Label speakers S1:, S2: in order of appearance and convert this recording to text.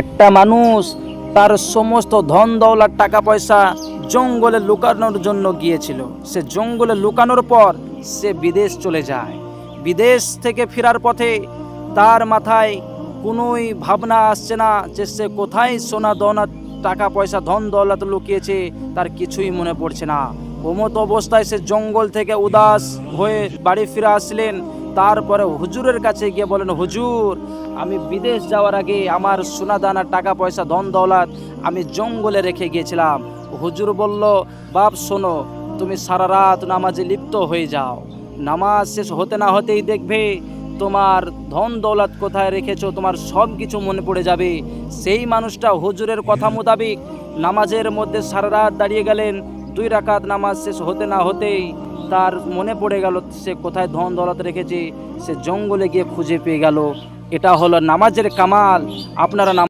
S1: একটা মানুষ তার সমস্ত ধন দৌলত টাকা পয়সা জঙ্গলে লুকানোর জন্য গিয়েছিল। সে জঙ্গলে লুকানোর পর সে বিদেশ চলে যায়। বিদেশ থেকে ফেরার পথে তার মাথায় কোনোই ভাবনা আসছে না যে সে কোথায় সোনা দানা টাকা পয়সা ধন দৌলত লুকিয়েছে, তার কিছুই মনে পড়ছে না। ওমত অবস্থায় সে জঙ্গল থেকে উদাস হয়ে বাড়ি ফিরে আসলেন। তারপরে হুজুরের কাছে গিয়ে বলেন, হুজুর, আমি বিদেশ যাওয়ার আগে আমার সোনা দানা টাকা পয়সা ধন দৌলত আমি জঙ্গলে রেখে গিয়েছিলাম। হুজুর বলল, বাপ শোনো, তুমি সারা রাত নামাজে লিপ্ত হয়ে যাও। নামাজ শেষ হতে না হতেই দেখবে তোমার ধন দৌলত কোথায় রেখেছো তোমার সব কিছু মনে পড়ে যাবে। সেই মানুষটা হুজুরের কথা মোতাবেক নামাজের মধ্যে সারা রাত দাঁড়িয়ে গেলেন। 2 রাকাত নামাজ শেষ হতে না হতেই তার মনে পড়ে গেল সে কোথায় ধন দৌলত রেখেছে। সে জঙ্গলে গিয়ে খুঁজে পেয়ে গেল। এটা হলো নামাজের কামাল। আপনারা